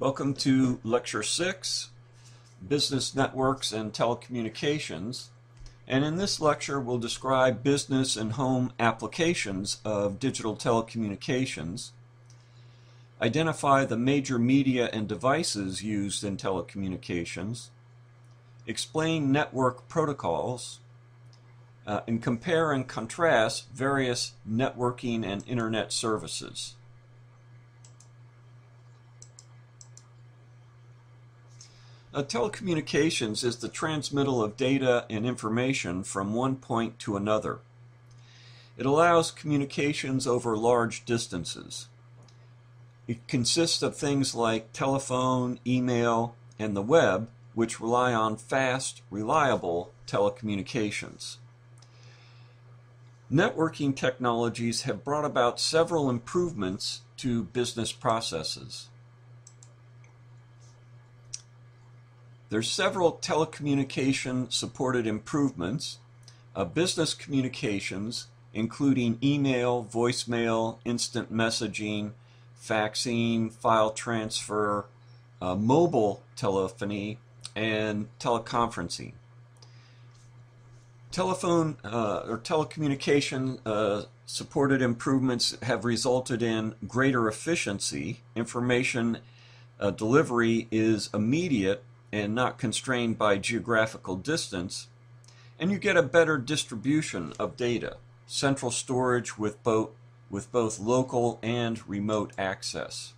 Welcome to Lecture 6, Business Networks and Telecommunications. And in this lecture, we'll describe business and home applications of digital telecommunications, identify the major media and devices used in telecommunications, explain network protocols, and compare and contrast various networking and internet services. Telecommunications is the transmittal of data and information from one point to another. It allows communications over large distances. It consists of things like telephone, email, and the web, which rely on fast, reliable telecommunications. Networking technologies have brought about several improvements to business processes. There's several telecommunication-supported improvements. Business communications, including email, voicemail, instant messaging, faxing, file transfer, mobile telephony, and teleconferencing. Telephone or telecommunication supported improvements have resulted in greater efficiency. Information delivery is immediate and not constrained by geographical distance, and you get a better distribution of data, central storage with both local and remote access.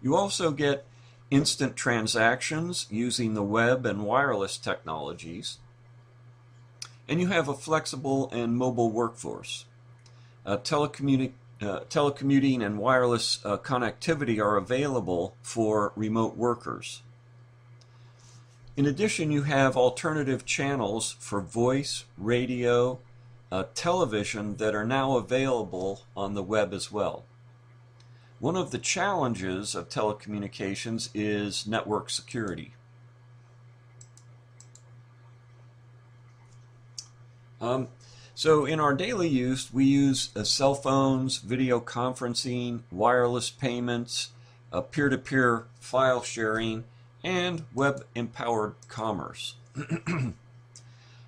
You also get instant transactions using the web and wireless technologies, and you have a flexible and mobile workforce. Telecommuting and wireless connectivity are available for remote workers. In addition, you have alternative channels for voice, radio, television that are now available on the web as well. One of the challenges of telecommunications is network security. So in our daily use, we use cell phones, video conferencing, wireless payments, peer-to-peer file sharing, and web-empowered commerce.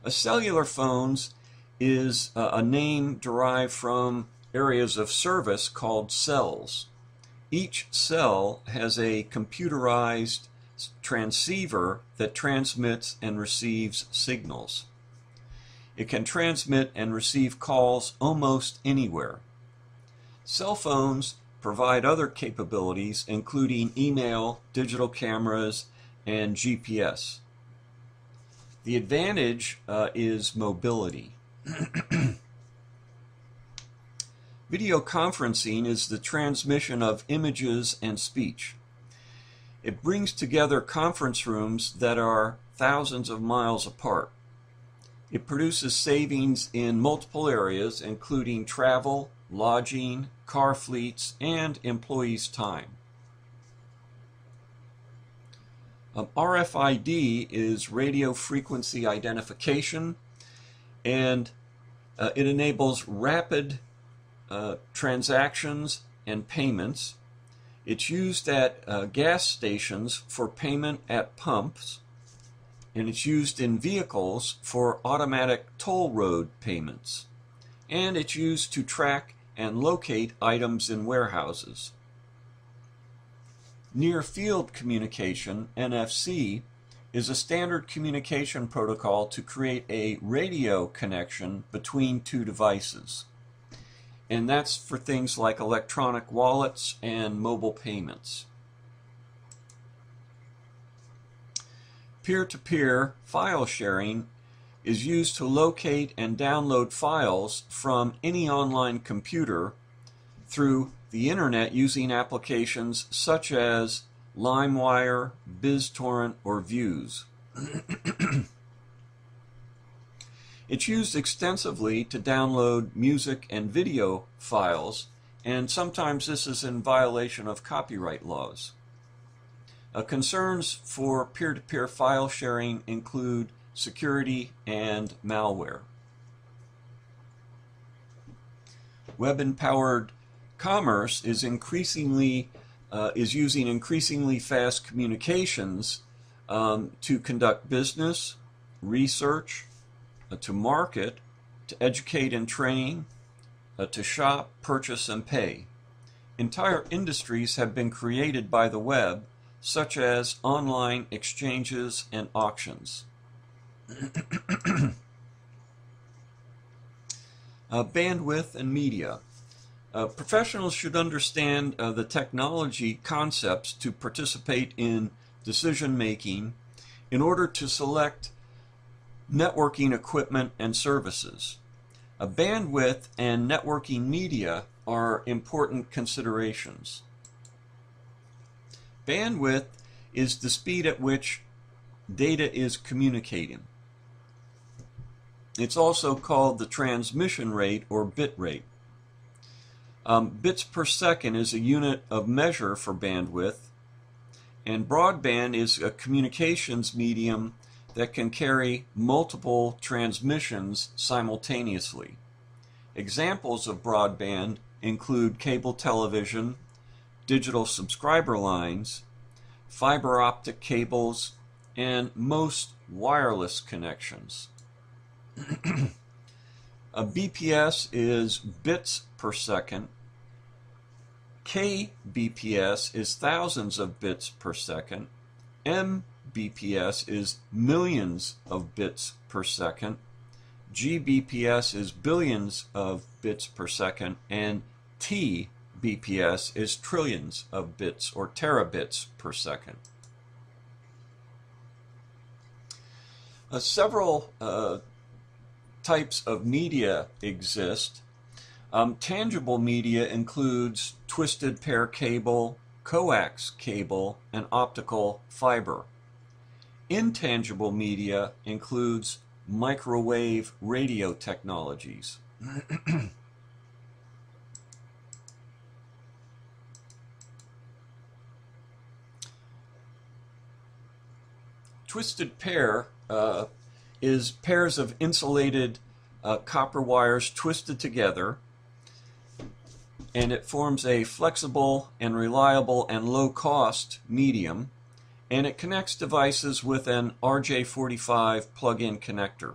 A cellular phones is a name derived from areas of service called cells. Each cell has a computerized transceiver that transmits and receives signals. It can transmit and receive calls almost anywhere. Cell phones provide other capabilities, including email, digital cameras, and GPS. The advantage is mobility. Video conferencing is the transmission of images and speech. It brings together conference rooms that are thousands of miles apart. It produces savings in multiple areas, including travel, lodging, car fleets, and employees' time. RFID is radio frequency identification, and it enables rapid transactions and payments. It's used at gas stations for payment at pumps, and it's used in vehicles for automatic toll road payments. And it's used to track and locate items in warehouses. Near-field communication, NFC, is a standard communication protocol to create a radio connection between two devices. And that's for things like electronic wallets and mobile payments. Peer-to-peer file sharing is used to locate and download files from any online computer through the internet using applications such as LimeWire, BizTorrent, or Views. It's used extensively to download music and video files, and sometimes this is in violation of copyright laws. Concerns for peer-to-peer file sharing include security and malware. Web-empowered commerce is increasingly is using increasingly fast communications to conduct business, research, to market, to educate and train, to shop, purchase, and pay. Entire industries have been created by the web, such as online exchanges and auctions. Bandwidth and media. Professionals should understand the technology concepts to participate in decision making in order to select networking equipment and services. Bandwidth and networking media are important considerations. Bandwidth is the speed at which data is communicating. It's also called the transmission rate or bit rate. Bits per second is a unit of measure for bandwidth, and broadband is a communications medium that can carry multiple transmissions simultaneously. Examples of broadband include cable television, digital subscriber lines, fiber optic cables, and most wireless connections. A BPS is bits per second. kbps is thousands of bits per second. mbps is millions of bits per second. gbps is billions of bits per second. And tbps is trillions of bits or terabits per second. Several types of media exist. Tangible media includes twisted pair cable, coax cable, and optical fiber. Intangible media includes microwave radio technologies. Twisted pair is pairs of insulated copper wires twisted together, and it forms a flexible and reliable and low-cost medium, and it connects devices with an RJ45 plug-in connector.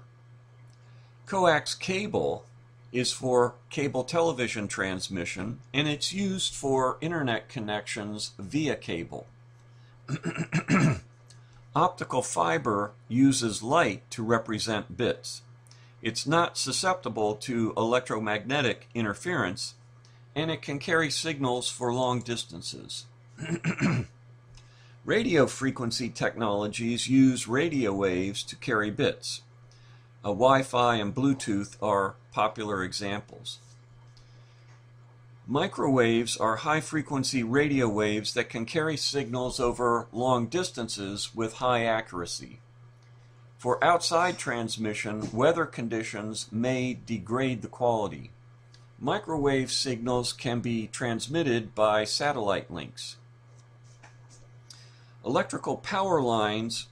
Coax cable is for cable television transmission, and it's used for internet connections via cable. Optical fiber uses light to represent bits. It's not susceptible to electromagnetic interference, and it can carry signals for long distances. Radio frequency technologies use radio waves to carry bits. Wi-Fi and Bluetooth are popular examples. Microwaves are high-frequency radio waves that can carry signals over long distances with high accuracy. For outside transmission, weather conditions may degrade the quality. Microwave signals can be transmitted by satellite links. Electrical power lines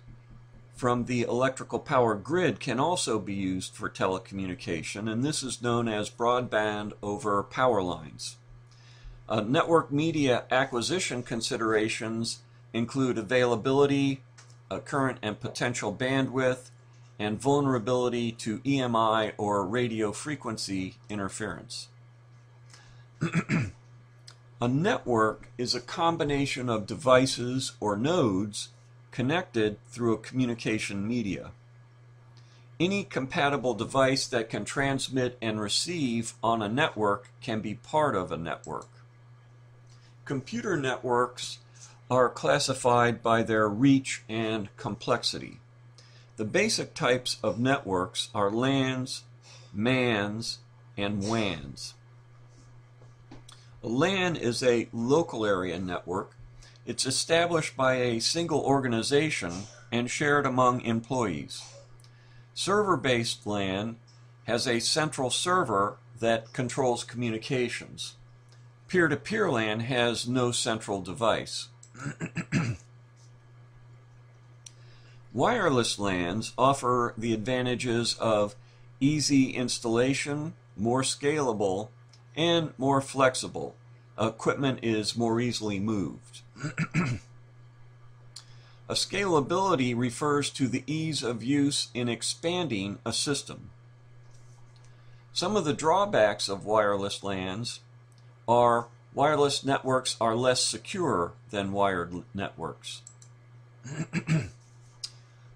from the electrical power grid can also be used for telecommunication, and this is known as broadband over power lines. Network media acquisition considerations include availability, current and potential bandwidth, and vulnerability to EMI or radio frequency interference. A network is a combination of devices or nodes connected through a communication media. Any compatible device that can transmit and receive on a network can be part of a network. Computer networks are classified by their reach and complexity. The basic types of networks are LANs, MANs, and WANs. A LAN is a local area network. It's established by a single organization and shared among employees. Server-based LAN has a central server that controls communications. Peer-to-peer LAN has no central device. Wireless LANs offer the advantages of easy installation, more scalable, and more flexible. equipment is more easily moved. A scalability refers to the ease of use in expanding a system. Some of the drawbacks of wireless LANs are wireless networks are less secure than wired networks.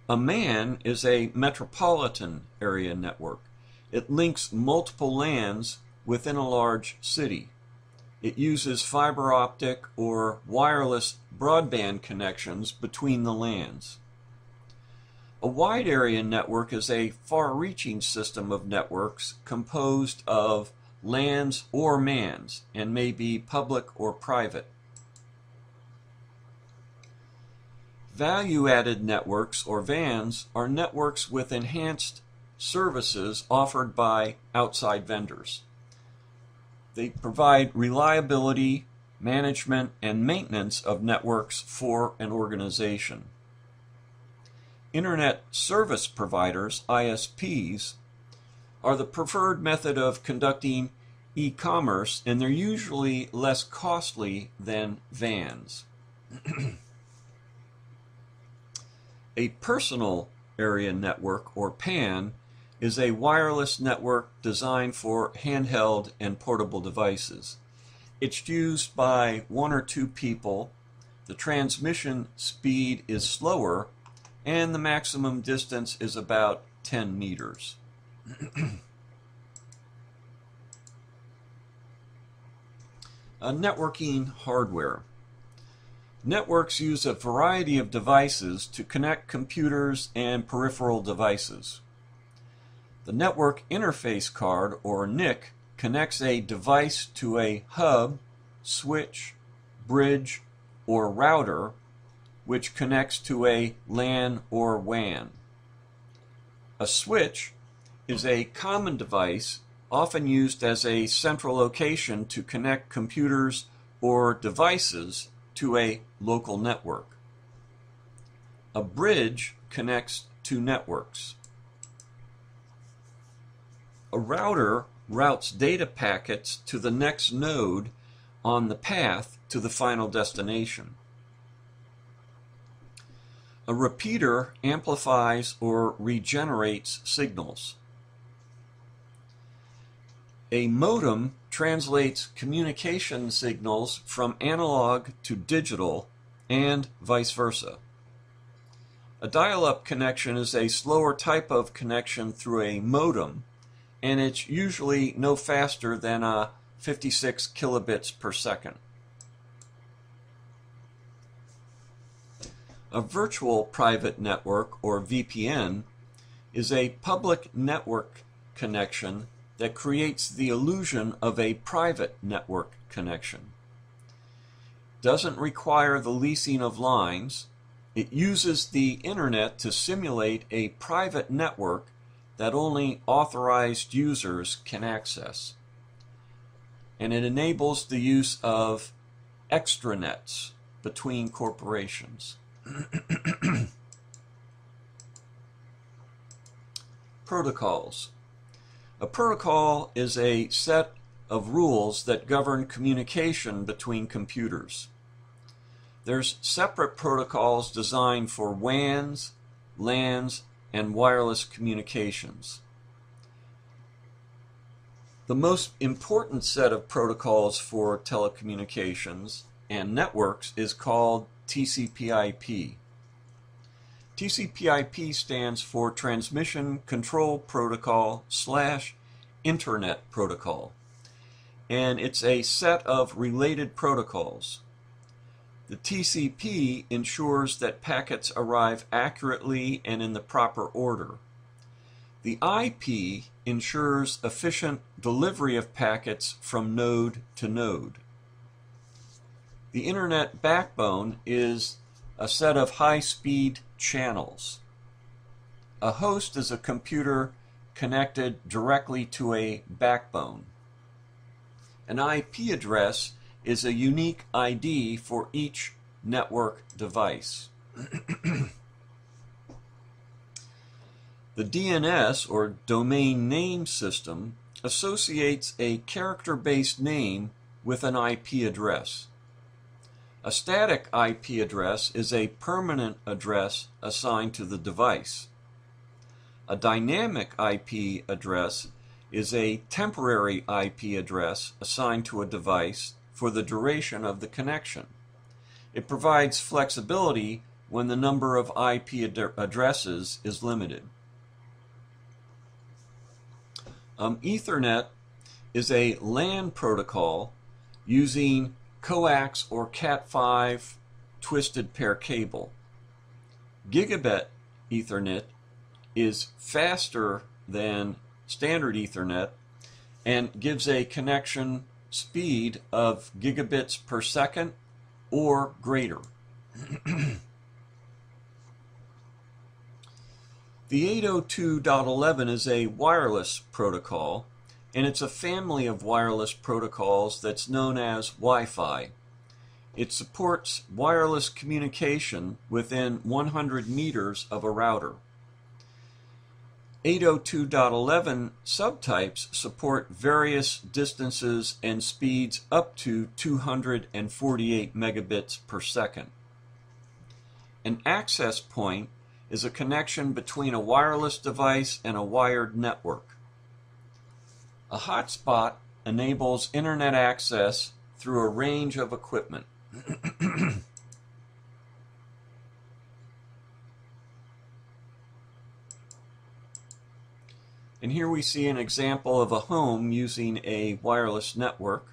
A MAN is a metropolitan area network. It links multiple LANs within a large city. It uses fiber optic or wireless broadband connections between the LANs. A wide area network is a far-reaching system of networks composed of LANs or MANs and may be public or private. Value-added networks, or VANs, are networks with enhanced services offered by outside vendors. They provide reliability, management, and maintenance of networks for an organization. Internet service providers, ISPs, are the preferred method of conducting e-commerce, and they're usually less costly than VANs. A personal area network, or PAN, is a wireless network designed for handheld and portable devices. It's used by one or two people, the transmission speed is slower, and the maximum distance is about 10 meters. Networking hardware. Networks use a variety of devices to connect computers and peripheral devices. The network interface card, or NIC, connects a device to a hub, switch, bridge, or router, which connects to a LAN or WAN. A switch is a common device often used as a central location to connect computers or devices to a local network. A bridge connects two networks. A router routes data packets to the next node on the path to the final destination. A repeater amplifies or regenerates signals. A modem translates communication signals from analog to digital and vice versa. A dial-up connection is a slower type of connection through a modem, and it's usually no faster than 56 kilobits per second. A virtual private network, or VPN, is a public network connection that creates the illusion of a private network connection. Doesn't require the leasing of lines. It uses the internet to simulate a private network that only authorized users can access. And it enables the use of extranets between corporations. Protocols. A protocol is a set of rules that govern communication between computers. There's separate protocols designed for WANs, LANs, and wireless communications. The most important set of protocols for telecommunications and networks is called TCP/IP. TCP/IP stands for Transmission Control Protocol / Internet Protocol, and it's a set of related protocols. The TCP ensures that packets arrive accurately and in the proper order. The IP ensures efficient delivery of packets from node to node. The Internet backbone is a set of high-speed channels. A host is a computer connected directly to a backbone. An IP address is a unique ID for each network device. The DNS, or Domain Name System, associates a character-based name with an IP address. A static IP address is a permanent address assigned to the device. A dynamic IP address is a temporary IP address assigned to a device for the duration of the connection. It provides flexibility when the number of IP addresses is limited. Ethernet is a LAN protocol using coax or Cat5 twisted pair cable. Gigabit Ethernet is faster than standard Ethernet and gives a connection speed of gigabits per second or greater. The 802.11 is a wireless protocol, and it's a family of wireless protocols that's known as Wi-Fi. It supports wireless communication within 100 meters of a router. 802.11 subtypes support various distances and speeds up to 248 megabits per second. An access point is a connection between a wireless device and a wired network. A hotspot enables internet access through a range of equipment. And here we see an example of a home using a wireless network.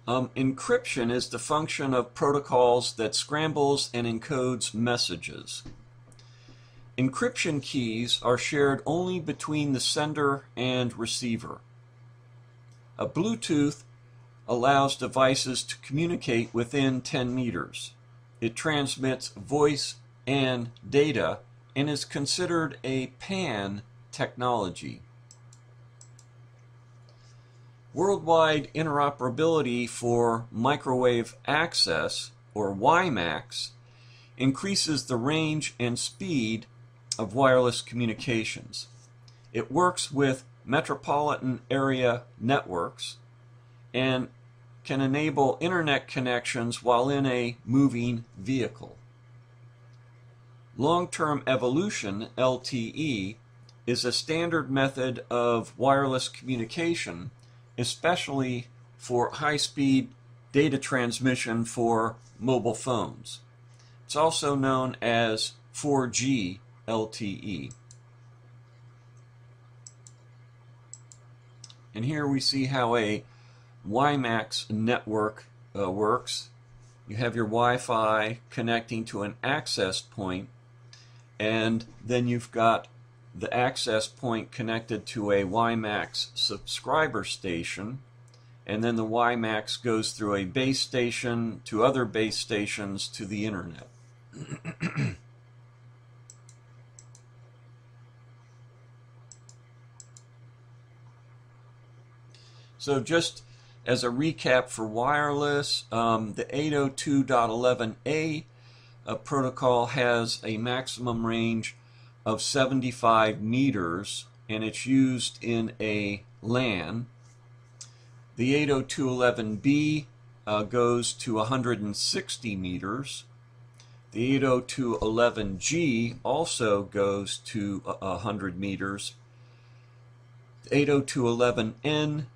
Encryption is the function of protocols that scrambles and encodes messages. Encryption keys are shared only between the sender and receiver. A Bluetooth allows devices to communicate within 10 meters. It transmits voice and data and is considered a PAN technology. Worldwide interoperability for microwave access, or WiMAX, increases the range and speed of wireless communications. It works with metropolitan area networks and can enable internet connections while in a moving vehicle. Long-term evolution, LTE, is a standard method of wireless communication, especially for high-speed data transmission for mobile phones. It's also known as 4G LTE. And here we see how a WiMAX network works. You have your Wi-Fi connecting to an access point, and then you've got the access point connected to a WiMAX subscriber station, and then the WiMAX goes through a base station to other base stations to the internet. So just as a recap for wireless, the 802.11a protocol has a maximum range of 75 meters, and it's used in a LAN. The 802.11b goes to 160 meters. The 802.11g also goes to 100 meters. The 802.11n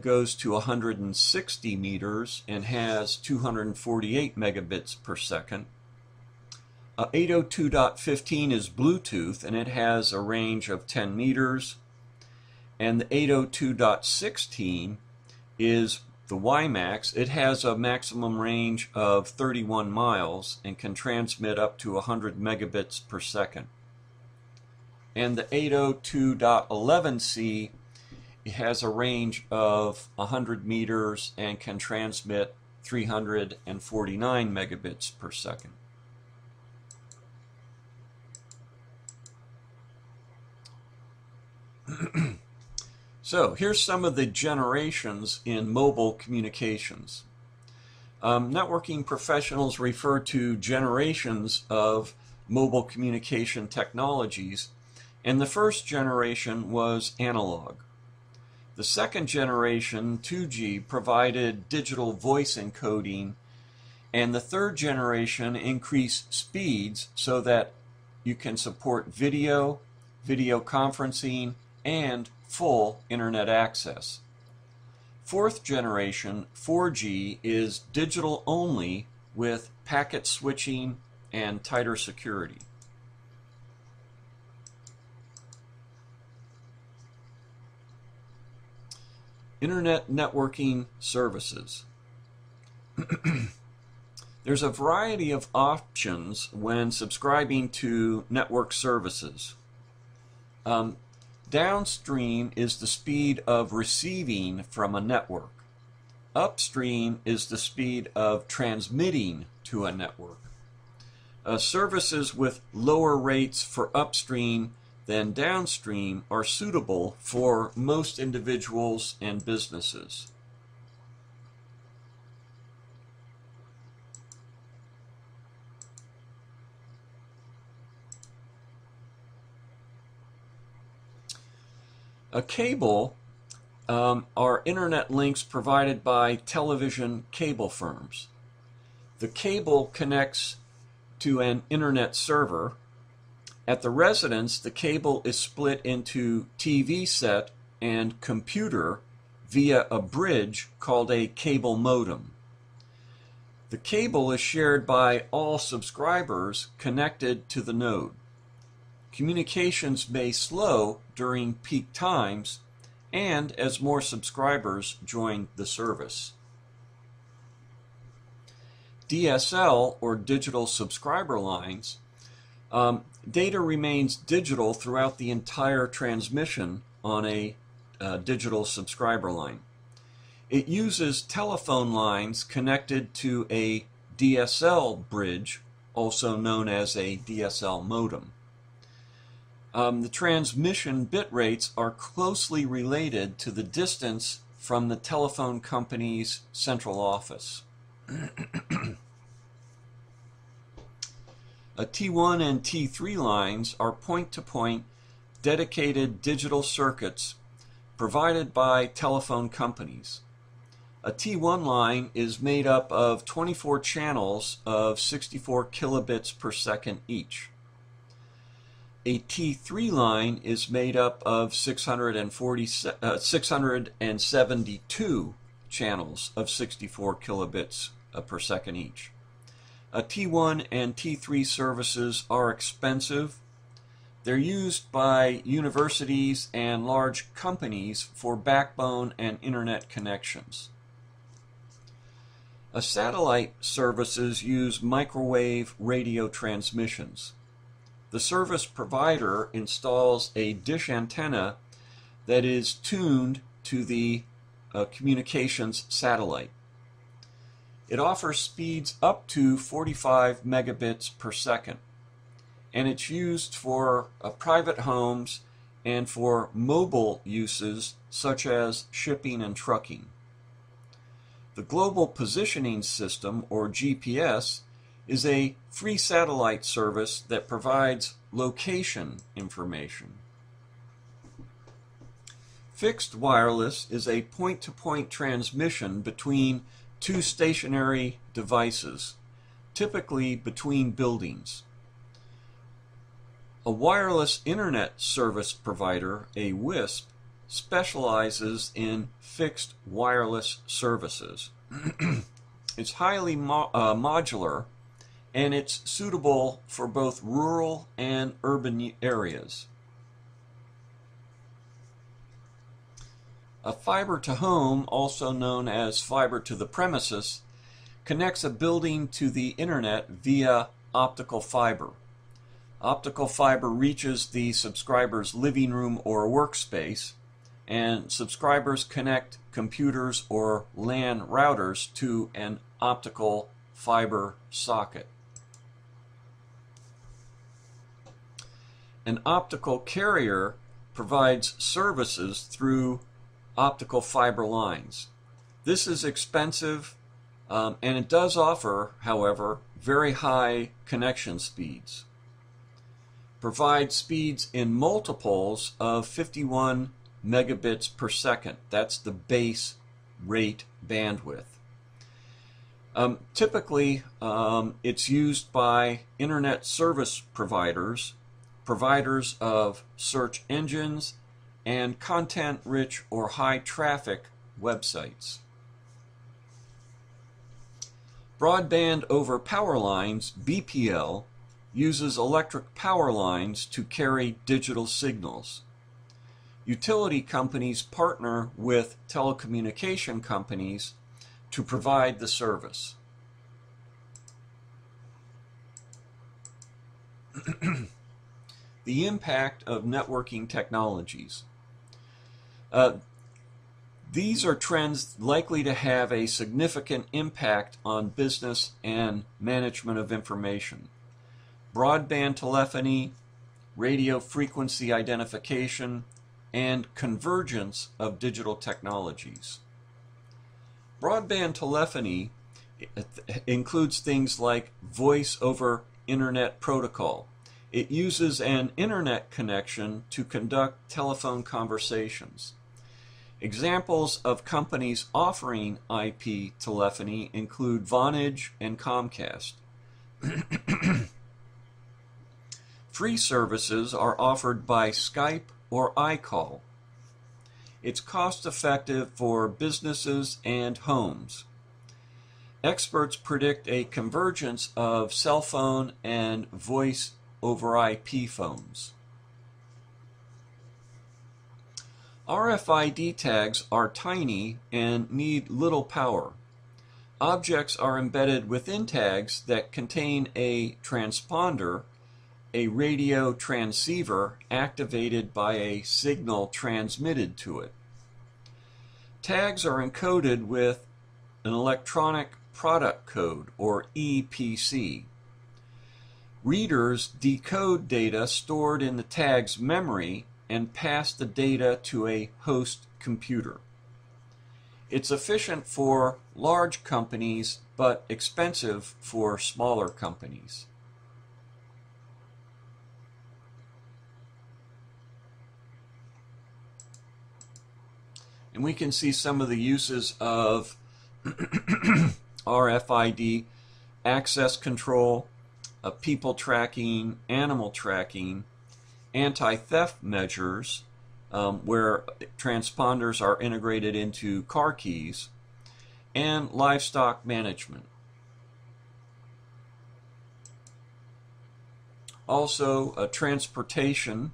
goes to 160 meters and has 248 megabits per second. 802.15 is Bluetooth, and it has a range of 10 meters. And the 802.16 is the WiMAX. It has a maximum range of 31 miles and can transmit up to 100 megabits per second. And the 802.11c, it has a range of 100 meters and can transmit 349 megabits per second. So here's some of the generations in mobile communications. Networking professionals refer to generations of mobile communication technologies, and the first generation was analog. The second generation, 2G, provided digital voice encoding, and the third generation increased speeds so that you can support video, video conferencing, and full internet access. Fourth generation, 4G, is digital only with packet switching and tighter security. Internet networking services. There's a variety of options when subscribing to network services. Downstream is the speed of receiving from a network. Upstream is the speed of transmitting to a network. Services with lower rates for upstream than downstream are suitable for most individuals and businesses. A cable are internet links provided by television cable firms. The cable connects to an internet server. At the residence, the cable is split into TV set and computer via a bridge called a cable modem. The cable is shared by all subscribers connected to the node. Communications may slow during peak times and as more subscribers join the service. DSL, or digital subscriber lines, data remains digital throughout the entire transmission on a digital subscriber line. It uses telephone lines connected to a DSL bridge, also known as a DSL modem. The transmission bit rates are closely related to the distance from the telephone company's central office. T1 and T3 lines are point-to-point dedicated digital circuits provided by telephone companies. A T1 line is made up of 24 channels of 64 kilobits per second each. A T3 line is made up of 672 channels of 64 kilobits per second each. T1 and T3 services are expensive. They're used by universities and large companies for backbone and internet connections. Satellite services use microwave radio transmissions. The service provider installs a dish antenna that is tuned to the communications satellite. It offers speeds up to 45 megabits per second, and it's used for private homes and for mobile uses such as shipping and trucking. The Global Positioning System, or GPS, is a free satellite service that provides location information. Fixed wireless is a point-to-point transmission between two stationary devices, typically between buildings. A wireless internet service provider, a WISP, specializes in fixed wireless services. It's highly modular, and it's suitable for both rural and urban areas. A fiber to home, also known as fiber to the premises, connects a building to the internet via optical fiber. Optical fiber reaches the subscriber's living room or workspace, and subscribers connect computers or LAN routers to an optical fiber socket. An optical carrier provides services through optical fiber lines. This is expensive, and it does offer, however, very high connection speeds. provide speeds in multiples of 51 megabits per second. That's the base rate bandwidth. Typically, it's used by internet service providers, providers of search engines, and content-rich or high-traffic websites. Broadband over power lines, BPL, uses electric power lines to carry digital signals. Utility companies partner with telecommunication companies to provide the service. The impact of networking technologies. These are trends likely to have a significant impact on business and management of information. Broadband telephony, radio frequency identification, and convergence of digital technologies. Broadband telephony includes things like voice over internet protocol. It uses an internet connection to conduct telephone conversations. Examples of companies offering IP telephony include Vonage and Comcast. Free services are offered by Skype or iCall. It's cost-effective for businesses and homes. Experts predict a convergence of cell phone and voice over IP phones. RFID tags are tiny and need little power. Objects are embedded within tags that contain a transponder, a radio transceiver activated by a signal transmitted to it. Tags are encoded with an electronic product code, or EPC. Readers decode data stored in the tag's memory and pass the data to a host computer. It's efficient for large companies, but expensive for smaller companies. And we can see some of the uses of RFID: access control, people tracking, animal tracking, anti-theft measures, where transponders are integrated into car keys, and livestock management. Also, transportation,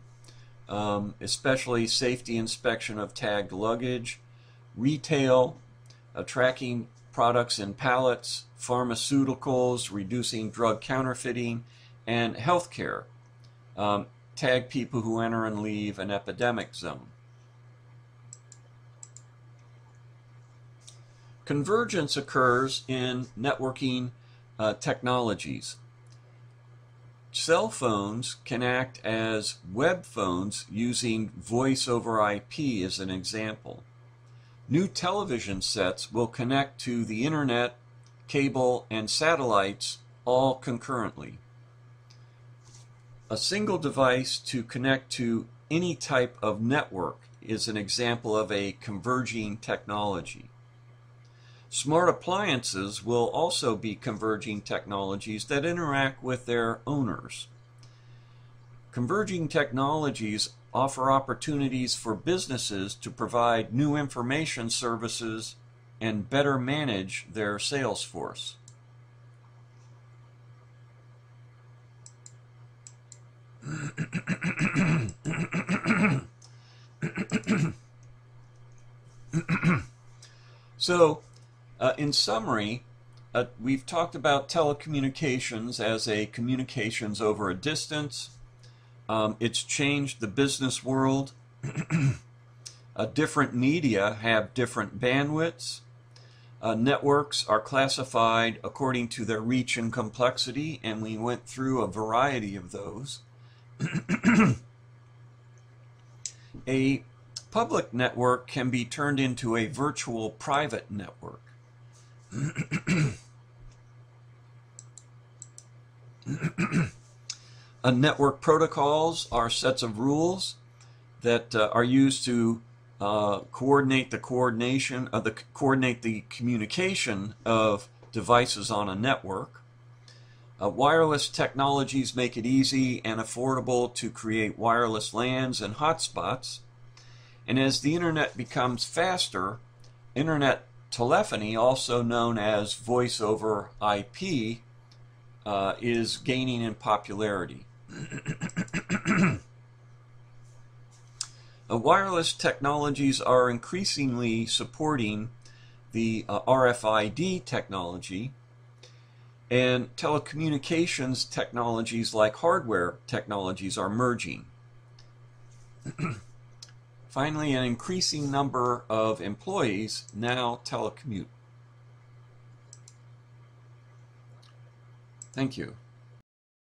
especially safety inspection of tagged luggage, retail, tracking products in pallets, pharmaceuticals, reducing drug counterfeiting, and healthcare. Tag people who enter and leave an epidemic zone. Convergence occurs in networking technologies. Cell phones can act as web phones using voice over IP as an example. New television sets will connect to the internet, cable, and satellites all concurrently. A single device to connect to any type of network is an example of a converging technology. Smart appliances will also be converging technologies that interact with their owners. Converging technologies offer opportunities for businesses to provide new information services and better manage their sales force. So, in summary, we've talked about telecommunications as a communications over a distance. It's changed the business world. Different media have different bandwidths. Networks are classified according to their reach and complexity, and we went through a variety of those. A public network can be turned into a virtual private network. Network protocols are sets of rules that are used to coordinate the communication of devices on a network. Wireless technologies make it easy and affordable to create wireless LANs and hotspots. And as the internet becomes faster, internet telephony, also known as voice over IP, is gaining in popularity. Wireless technologies are increasingly supporting the RFID technology, and telecommunications technologies like hardware technologies are merging. Finally, an increasing number of employees now telecommute. Thank you.